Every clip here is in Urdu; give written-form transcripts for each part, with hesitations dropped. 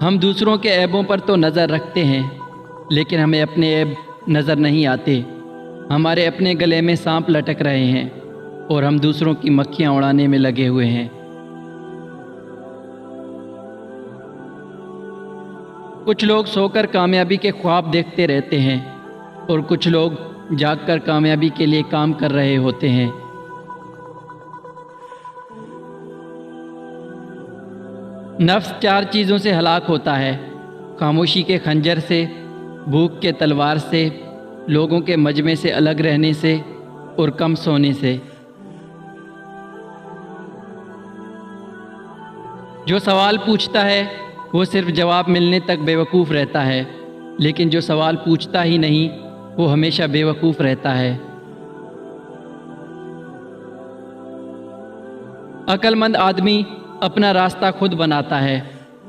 ہم دوسروں کے عیبوں پر تو نظر رکھتے ہیں، لیکن ہمیں اپنے عیب نظر نہیں آتے۔ ہمارے اپنے گلے میں سانپ لٹک رہے ہیں اور ہم دوسروں کی مکھیاں اڑانے میں لگے ہوئے ہیں۔ کچھ لوگ سو کر کامیابی کے خواب دیکھتے رہتے ہیں اور کچھ لوگ جاگ کر کامیابی کے لیے کام کر رہے ہوتے ہیں۔ نفس 4 چیزوں سے ہلاک ہوتا ہے: خاموشی کے خنجر سے، بھوک کے تلوار سے، لوگوں کے مجمع سے الگ رہنے سے اور کم سونے سے۔ جو سوال پوچھتا ہے وہ صرف جواب ملنے تک بے وقوف رہتا ہے، لیکن جو سوال پوچھتا ہی نہیں وہ ہمیشہ بے وقوف رہتا ہے۔ عقل مند آدمی اپنا راستہ خود بناتا ہے،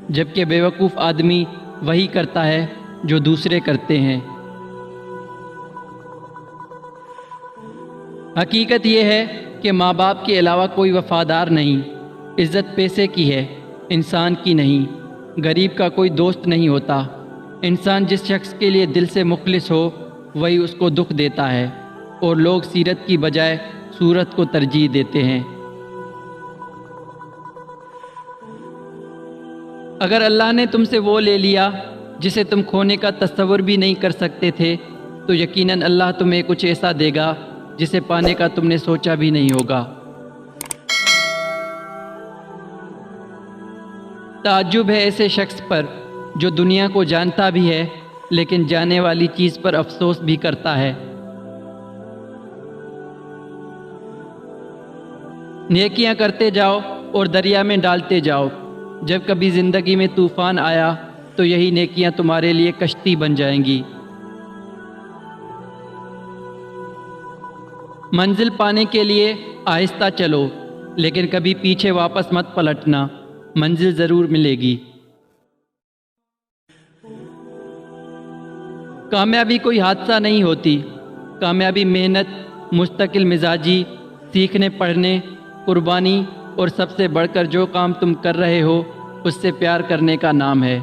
جبکہ بے وقوف آدمی وہی کرتا ہے جو دوسرے کرتے ہیں۔ حقیقت یہ ہے کہ ماں باپ کے علاوہ کوئی وفادار نہیں۔ عزت پیسے کی ہے، انسان کی نہیں۔ غریب کا کوئی دوست نہیں ہوتا۔ انسان جس شخص کے لیے دل سے مخلص ہو وہی اس کو دکھ دیتا ہے، اور لوگ سیرت کی بجائے صورت کو ترجیح دیتے ہیں۔ اگر اللہ نے تم سے وہ لے لیا جسے تم کھونے کا تصور بھی نہیں کر سکتے تھے، تو یقیناً اللہ تمہیں کچھ ایسا دے گا جسے پانے کا تم نے سوچا بھی نہیں ہوگا۔ تعجب ہے ایسے شخص پر جو دنیا کو جانتا بھی ہے لیکن جانے والی چیز پر افسوس بھی کرتا ہے۔ نیکیاں کرتے جاؤ اور دریا میں ڈالتے جاؤ۔ جب کبھی زندگی میں طوفان آیا تو یہی نیکیاں تمہارے لیے کشتی بن جائیں گی۔ منزل پانے کے لیے آہستہ چلو، لیکن کبھی پیچھے واپس مت پلٹنا، منزل ضرور ملے گی۔ کامیابی کوئی حادثہ نہیں ہوتی۔ کامیابی محنت، مستقل مزاجی، سیکھنے پڑھنے، قربانی اور سب سے بڑھ کر جو کام تم کر رہے ہو اس سے پیار کرنے کا نام ہے۔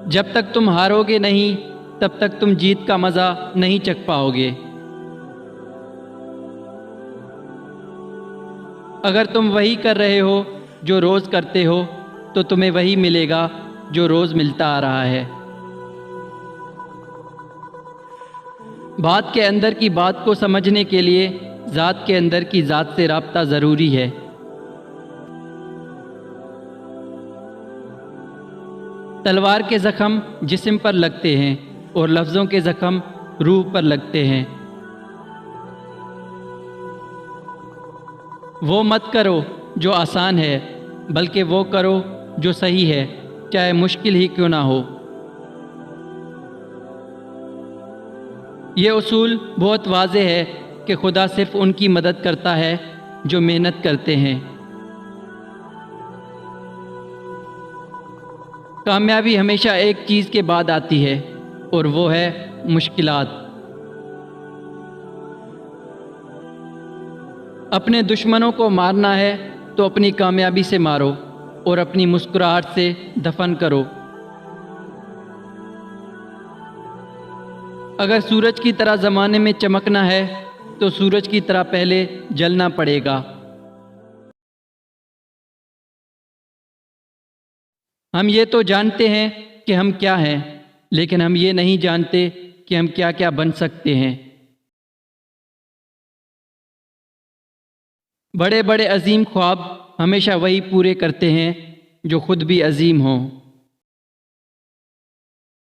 جب تک تم ہارو گے نہیں تب تک تم جیت کا مزہ نہیں چکھ پاؤ گے۔ اگر تم وہی کر رہے ہو جو روز کرتے ہو تو تمہیں وہی ملے گا جو روز ملتا آ رہا ہے۔ بات کے اندر کی بات کو سمجھنے کے لیے ذات کے اندر کی ذات سے رابطہ ضروری ہے۔ تلوار کے زخم جسم پر لگتے ہیں اور لفظوں کے زخم روح پر لگتے ہیں۔ وہ مت کرو جو آسان ہے، بلکہ وہ کرو جو صحیح ہے، چاہے مشکل ہی کیوں نہ ہو۔ یہ اصول بہت واضح ہے کہ خدا صرف ان کی مدد کرتا ہے جو محنت کرتے ہیں۔ کامیابی ہمیشہ ایک چیز کے بعد آتی ہے اور وہ ہے مشکلات۔ اپنے دشمنوں کو مارنا ہے تو اپنی کامیابی سے مارو اور اپنی مسکراہٹ سے دفن کرو۔ اگر سورج کی طرح زمانے میں چمکنا ہے تو سورج کی طرح پہلے جلنا پڑے گا۔ ہم یہ تو جانتے ہیں کہ ہم کیا ہیں، لیکن ہم یہ نہیں جانتے کہ ہم کیا کیا بن سکتے ہیں۔ بڑے بڑے عظیم خواب ہمیشہ وہی پورے کرتے ہیں جو خود بھی عظیم ہوں۔